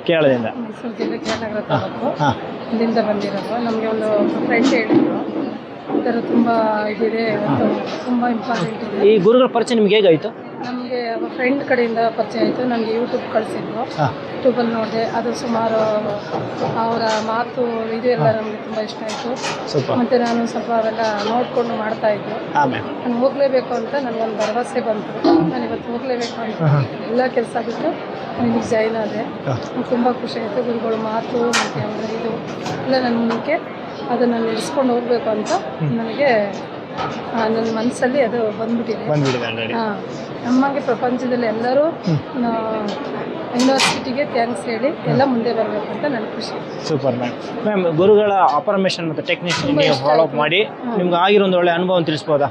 ಕೇರಳದಿಂದ. ಮೈಸೂರು ಜಿಲ್ಲೆ ಕೇರಳ ತಾಲೂಕು ಇಲ್ಲಿಂದ ಬಂದಿರೋದು. ನಮಗೆ ಒಂದು ಫ್ರೆಂಡ್ ಹೇಳಿದ್ರು ಈ ಥರ ತುಂಬ ಇದಿದೆ, ತುಂಬ ಇಂಪಾರ್ಟೆಂಟ್ ಇದೆ. ಈ ಗುರುಗಳ ಪರಿಚಯ ನಿಮ್ಗೆ ಹೇಗಾಯಿತು? ನಮಗೆ ಫ್ರೆಂಡ್ ಕಡೆಯಿಂದ ಪರಿಚಯ ಆಯಿತು. ನನಗೆ ಯೂಟ್ಯೂಬ್ ಕಳಿಸಿದ್ರು, ಯೂಟ್ಯೂಬಲ್ಲಿ ನೋಡಿದೆ. ಅದು ಸುಮಾರು ಅವರ ಮಾತು ಇದು ಎಲ್ಲ ನಮಗೆ ತುಂಬ ಇಷ್ಟ ಆಯಿತು. ಮತ್ತು ನಾನು ಸ್ವಲ್ಪ ಅವೆಲ್ಲ ನೋಡಿಕೊಂಡು ಮಾಡ್ತಾಯಿದ್ದೆ. ನಾನು ಹೋಗಲೇಬೇಕು ಅಂತ ನನಗೊಂದು ಭರವಸೆ ಬಂತು. ನಾನು ಇವತ್ತು ಹೋಗಲೇಬೇಕು ಅಂತ ಎಲ್ಲ ಕೆಲಸ ಬಿಟ್ಟು ನನಗೆ ಜಾಯ್ನ್ ಆದೆ. ತುಂಬ ಖುಷಿ ಆಯಿತು. ಗುರುಗಳ ಮಾತು ಮತ್ತು ಅವರ ಇದು ಎಲ್ಲ ನನ್ನ ಮುಂದಕ್ಕೆ ಅದನ್ನು ನಡೆಸ್ಕೊಂಡು ಹೋಗಬೇಕು ಅಂತ ನನಗೆ ನನ್ನ ಮನಸ್ಸಲ್ಲಿ ಅದು ಬಂದ್ಬಿಟ್ಟಿದೆ. ಹಾಂ, ನಮಗೆ ಪ್ರಪಂಚದಲ್ಲಿ ಎಲ್ಲರೂ ಯೂನಿವರ್ಸಿಟಿಗೆ ಥ್ಯಾಂಕ್ಸ್ ಹೇಳಿ ಎಲ್ಲ ಮುಂದೆ ಬರಬೇಕು ಅಂತ ನನ್ನ ಖುಷಿ. Super ma'am. ಗುರುಗಳ ಅಪರ್ಮೇಷನ್ ಮತ್ತು ಟೆಕ್ನಿಕ್ಸ್ ನೀವು ಫಾಲೋ ಅಪ್ ಮಾಡಿ ನಿಮ್ಗೆ ಆಗಿರೋ ಒಂದು ಒಳ್ಳೆ ಅನುಭವ ತಿಳಿಸ್ಬೋದಾ?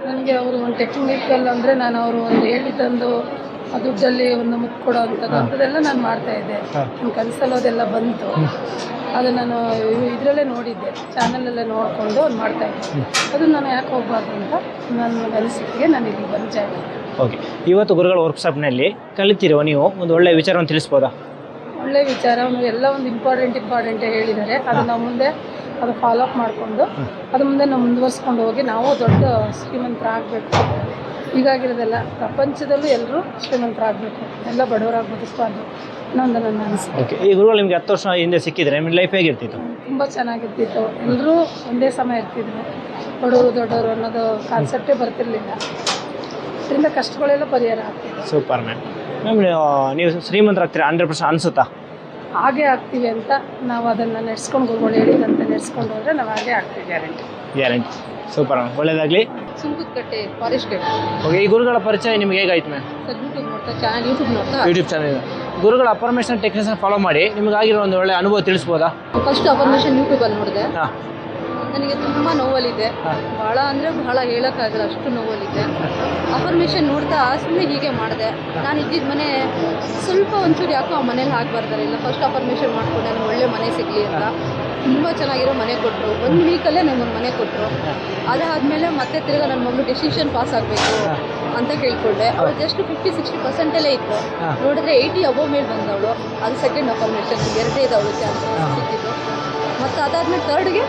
ನನಗೆ ಅವರು ಒಂದು ಟೆಕ್ನಿಕಲ್ ಅಂದರೆ ನಾನು ಅವರು ಒಂದು ಹೇಳಿದ್ದೊಂದು ದುಡ್ಡಲ್ಲಿ ಒಂದು ಮುತ್ತು ಕೊಡೋ ಅಂಥದ್ದು ಅಂಥದ್ದೆಲ್ಲ ನಾನು ಮಾಡ್ತಾಯಿದ್ದೆ. ನನ್ನ ಕನಸಲ್ಲಿ ಅದೆಲ್ಲ ಬಂತು. ಅದು ನಾನು ಇದರಲ್ಲೇ ನೋಡಿದ್ದೆ, ಚಾನಲಲ್ಲೇ ನೋಡಿಕೊಂಡು ಅದು ಮಾಡ್ತಾಯಿದ್ದೆ. ಅದು ನಾನು ಯಾಕೆ ಹೋಗಬಾರ್ದು ಅಂತ ನನ್ನ ಅನಿಸಿಕೆಗೆ ನಾನು ಇಲ್ಲಿ ಬಂದು ಜಾಯ್ನ್ ಆಗಿದೆ. ಓಕೆ, ಇವತ್ತು ಗುರುಗಳ ವರ್ಕ್ಶಾಪ್ನಲ್ಲಿ ಕಲಿತಿರುವ ನೀವು ಒಂದು ಒಳ್ಳೆಯ ವಿಚಾರವನ್ನು ತಿಳಿಸ್ಬೋದಾ? ಒಳ್ಳೆಯ ವಿಚಾರ ಎಲ್ಲ ಒಂದು ಇಂಪಾರ್ಟೆಂಟೇ ಹೇಳಿದ್ದಾರೆ. ಅದು ನಾವು ಮುಂದೆ ಅದು ಫಾಲೋ ಅಪ್ ಮಾಡಿಕೊಂಡು ಅದು ಮುಂದೆ ನಾವು ಮುಂದುವರ್ಸ್ಕೊಂಡು ಹೋಗಿ ನಾವು ದೊಡ್ಡ ಶ್ರೀಮಂತರಾಗಬೇಕು. ಹೀಗಾಗಿರೋದೆಲ್ಲ ಪ್ರಪಂಚದಲ್ಲೂ ಎಲ್ಲರೂ ಶ್ರೀಮಂತರಾಗಬೇಕು, ಎಲ್ಲ ಬಡವರಾಗಿ ಬದುಕಬಾರ್ದು ಅನ್ನೋದು ನನ್ನ ಅನಿಸಿಕೆ. ಓಕೆ, ಈ ಗುರುಗಳು ನಿಮ್ಗೆ 10 ವರ್ಷ ಹಿಂದೆ ಸಿಕ್ಕಿದ್ರೆ ನಿಮ್ಮ ಲೈಫ್ ಹೇಗಿರ್ತಿತ್ತು? ತುಂಬ ಚೆನ್ನಾಗಿರ್ತಿತ್ತು. ಎಲ್ಲರೂ ಒಂದೇ ಸಮಯ ಇರ್ತಿದ್ರು. ಬಡವರು ದೊಡ್ಡವರು ಅನ್ನೋದು ಕಾನ್ಸೆಪ್ಟೇ ಬರ್ತಿರ್ಲಿಲ್ಲ. ಇದರಿಂದ ಕಷ್ಟಗಳೆಲ್ಲ ಪರಿಹಾರ ಆಗ್ತಿದೆ. Super ma'am. ನೀವು ಶ್ರೀಮಂತರಾಗ್ತೀರಾ 100% ಅನಿಸುತ್ತಾ? ಹಾಗೆ ಆಗ್ತೀವಿ ಅಂತ ನಾವು ಅದನ್ನು ನಡೆಸ್ಕೊಂಡು ಗುರುಗಳು ಹೇಳಿದಂತೆ ನಡೆಸ್ಕೊಂಡು ಹೋದರೆ ನಾವು ಹಾಗೆ ಆಗ್ತೀವಿ, ಗ್ಯಾರಂಟಿ. ಸೂಪರ್ ಮ್ಯಾಮ್, ಒಳ್ಳೆಯದಾಗಲಿ. Sunkadakatte forest gate. ಓಕೆ, ಈ ಗುರುಗಳ ಪರಿಚಯ ನಿಮ್ಗೆ ಹೇಗಾಯ್ತು ಮ್ಯಾಮ್? ಸರ್ ಯೂಟ್ಯೂಬ್ ನೋಡ್ತಾ ಯೂಟ್ಯೂಬ್ ಚಾನಲ್ ಗುರುಗಳ ಅಪರ್ಮೇಷನ್ ಟೆಕ್ನಿಕ್ಸ್ ಫಾಲೋ ಮಾಡಿ ನಿಮಗಾಗಿರೋ ಒಂದು ಒಳ್ಳೆ ಅನುಭವ ತಿಳಿಸ್ಬೋದಾ? ಫಸ್ಟ್ ಅಪರ್ಮೇಷನ್ ಯೂಟ್ಯೂಬಲ್ಲಿ ನೋಡಿದೆ. ನನಗೆ ತುಂಬ ನೋವಲ್ಲಿದೆ, ಭಾಳ ಅಂದರೆ ಭಾಳ ಹೇಳೋಕ್ಕಾಗಲ್ಲ, ಅಷ್ಟು ನೋವಲ್ಲಿದೆ. ಅಫರ್ಮೇಷನ್ ನೋಡ್ತಾ ಸುಮ್ಮನೆ ಹೀಗೆ ಮಾಡಿದೆ. ನಾನು ಇದ್ದಿದ್ದ ಮನೆ ಸ್ವಲ್ಪ ಒಂಚೂರು ಯಾಕೋ ಆ ಮನೇಲಿ ಆಗಬಾರ್ದಾರೆ ಇಲ್ಲ. ಫಸ್ಟ್ ಅಫರ್ಮೇಷನ್ ಮಾಡಿಕೊಂಡೆ, ನನಗೆ ಒಳ್ಳೆ ಮನೆ ಸಿಗಲಿ ಅಂತ. ತುಂಬ ಚೆನ್ನಾಗಿರೋ ಮನೆ ಕೊಟ್ಟರು. 1 ವೀಕಲ್ಲೇ ನನಗೊಂದು ಮನೆ ಕೊಟ್ಟರು. ಅದಾದಮೇಲೆ ಮತ್ತೆ ತಿರ್ಗಿ ನನ್ನ ಮಗಳು ಡಿಸಿಷನ್ ಪಾಸ್ ಆಗಬೇಕು ಅಂತ ಕೇಳ್ಕೊಂಡೆ. ಅವಳು ಜಸ್ಟ್ 50-60% ಇತ್ತು. ನೋಡಿದ್ರೆ 80 ಅಬೋ ಮೇಲೆ ಬಂದವಳು. ಅದು ಸೆಕೆಂಡ್ ಅಫರ್ಮೇಷನ್, 2 ಅವಳು ಚಾನ್ಸ್ ಸಿಕ್ಕಿದ್ದು. ಮತ್ತು ಅದಾದಮೇಲೆ ಥರ್ಡ್ಗೆ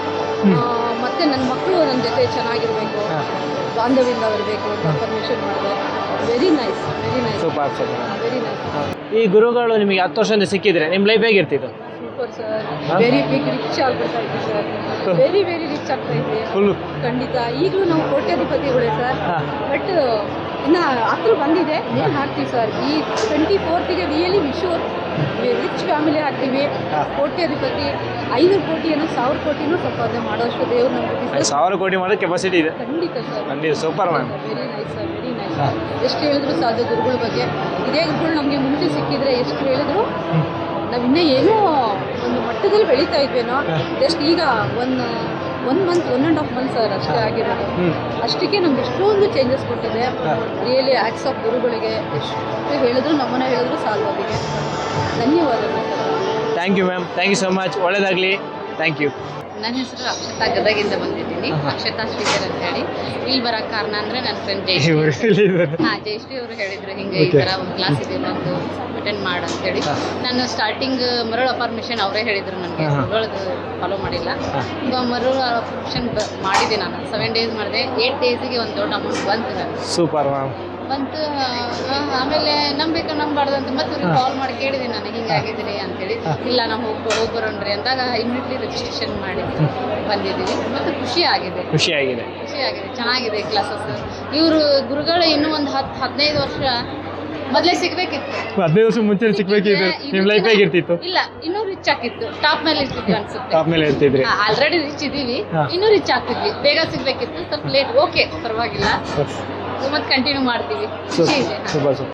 ಮತ್ತೆ ನನ್ನ ಮಕ್ಕಳು ನನ್ನ ಜೊತೆ ಚೆನ್ನಾಗಿರಬೇಕು, ಬಾಂಧವ್ಯದಿಂದ ಬರಬೇಕು ಅಂತ ಅಫರ್ಮೇಷನ್ ಮಾಡಿದೆ. Very nice. Super very nice. ಈ ಗುರುಗಳು ನಿಮಗೆ 10 ವರ್ಷದಿಂದ ಸಿಕ್ಕಿದ್ರೆ ನಿಮ್ಮ ಲೈಫ್ ಹೇಗಿರ್ತಿತ್ತು? Super sir. Very big rich ಆಗ್ಬಿಡ್ತಾ ಇದ್ವಿ ಸರ್. ವೆರಿ ರಿಚ್ ಆಗ್ತಾ ಇದ್ವಿ ಖಂಡಿತ. ಈಗಲೂ ನಾವು ಕೋಟ್ಯಾಧಿಪತಿಗಳೇ ಸರ್. ಬಟ್ ಇನ್ನು ಹತ್ರ ಬಂದಿದೆ, ಏನು ಹಾಕ್ತೀವಿ ಸರ್. ಈ 24th ರಿಯಲಿ ವಿಶೂರ್ ರಿಚ್ ಫ್ಯಾಮಿಲಿ ಆಗ್ತೀವಿ. ಕೋಟ್ಯಾಧಿಪತಿ 500 ಕೋಟಿ ಏನೋ 1000 ಕೋಟಿನೂ ಸಂಪಾದನೆ ಮಾಡೋಷ್ಟು ದೇವ್ರು ನಮಗೆ 1000 ಕೋಟಿ ಮಾಡೋ ಕೆಪಾಸಿಟಿ ಇದೆ. ಖಂಡಿತ ಸರ್. ಖಂಡಿತ. Super ma'am. Very nice sir, very nice. ಎಷ್ಟು ಹೇಳಿದ್ರು ಸಾಧ್ಯ ಗುರುಗಳ ಬಗ್ಗೆ. ಇದೇ ಗುರುಗಳು ನಮಗೆ ಮುಂಚೆ ಸಿಕ್ಕಿದ್ರೆ ಎಷ್ಟು ಹೇಳಿದ್ರು ನಾವು ಇನ್ನೂ ಏನೋ ಒಂದು ಮಟ್ಟದಲ್ಲಿ ಬೆಳೀತಾ ಇದ್ವೇನೋ. ಜಸ್ಟ್ ಈಗ 1 ಮಂತ್ 1.5 ಮಂತ್ ಸರ್ ಅಷ್ಟೇ ಆಗಿರೋದು. ಅಷ್ಟಕ್ಕೆ ನಮ್ಗೆ ಎಷ್ಟೊಂದು ಚೇಂಜಸ್ ಕೊಟ್ಟಿದೆ. ರಿಯಲಿ ಆ್ಯಕ್ಟ್ಸ್ ಆಫ್ ಗುರುಗಳಿಗೆ ಎಷ್ಟು ಹೇಳಿದ್ರು ನಮ್ಮನ್ನ ಹೇಳಿದ್ರು ಸಾಲ್ವದಿಗೆ. ಧನ್ಯವಾದಗಳು sir. Thank you ma'am, thank you so much. ಒಳ್ಳೆಯದಾಗಲಿ. Thank you. ನನ್ನ ಹೆಸರು ಅಕ್ಷತಾ, ಗದಗಿಂದ ಬಂದಿದ್ದೀನಿ. ಅಕ್ಷತಾ ಶ್ರೀಧರ್ ಅಂತ ಹೇಳಿ. ಇಲ್ಲಿ ಬರೋಕ್ಕೆ ಕಾರಣ ಅಂದರೆ ನನ್ನ ಫ್ರೆಂಡ್ ಜಯಶ್ರೀ ಅವರು ಹೇಳಿದರು, ಹಿಂಗೆ ಈ ಥರ ಒಂದು ಕ್ಲಾಸ್ ಇದೆ, ಬಂದು ಅಟೆಂಡ್ ಮಾಡು ಅಂತೇಳಿ. ನಾನು ಸ್ಟಾರ್ಟಿಂಗ್ ಮರಳು ಅಪರ್ಮಿಷನ್ ಅವರೇ ಹೇಳಿದರು ನನಗೆ. ಮರಳದು ಫಾಲೋ ಮಾಡಿಲ್ಲ. ಮರಳು ಅಪರ್ಮಿಷನ್ ಮಾಡಿದೆ ನಾನು. 7 days ಮಾಡಿದೆ. 8 daysಗೆ ಒಂದು ದೊಡ್ಡ ಅಮೌಂಟ್ ಬಂತು ನನಗೆ. Super ma'am. ಬಂತು. ಆಮೇಲೆ ನಂಬಬೇಕು ನಂಬಾರ್ದು ಅಂತ ಮತ್ತೆ ಅವ್ರಿಗೆ ಕಾಲ್ ಮಾಡಿ ಕೇಳಿದೆ ನಾನು, ಹಿಂಗಾಗಿದ್ದೀರಿ ಅಂತೇಳಿ. ಇಲ್ಲ ನಾವು ಹೋಗಿ ಬರೋಣ್ರಿ ಅಂದಾಗ ಇಮಿಡಿಯೇಟ್ಲಿ ರಿಜಿಸ್ಟ್ರೇಷನ್ ಮಾಡಿ ಬಂದಿದ್ದೀವಿ. ಮತ್ತು ಖುಷಿಯಾಗಿದೆ. ಚೆನ್ನಾಗಿದೆ ಕ್ಲಾಸಸ್. ಇವರು ಗುರುಗಳು ಇನ್ನೂ ಒಂದು 10-15 ವರ್ಷ ಮೊದಲೇ ಸಿಗಬೇಕಿತ್ತು. 15 ವರ್ಷ ಮುಂಚೆ ಸಿಗಬೇಕಿತ್ತು. ನಿಮ್ಮ ಲೈಫ್ ಹೇಗಿರ್ತಿತ್ತು? ಇಲ್ಲ, ಇನ್ನೂ ರಿಚ್ ಆಗ್ತಿತ್ತು. ಟಾಪ್ ಮೇಲೆ ಇರ್ತಿದ್ವಿ ಅನ್ಸುತ್ತೆ. ಟಾಪ್ ಮೇಲೆ ಇರ್ತಿದ್ರಿ. ಆಲ್ರೆಡಿ ರಿಚ್ ಇದ್ದೀವಿ, ಇನ್ನೂ ರಿಚ್ ಆಗ್ತಿದ್ವಿ. ಬೇಗ ಸಿಗಬೇಕಿತ್ತು, ಸ್ವಲ್ಪ ಲೇಟ್. ಓಕೆ, ಪರವಾಗಿಲ್ಲ. ಮತ್ತೆ ಕಂಟಿನ್ಯೂ ಮಾಡ್ತೀವಿ. ಖುಷಿ ಇದೆ. ಸೂಪರ್.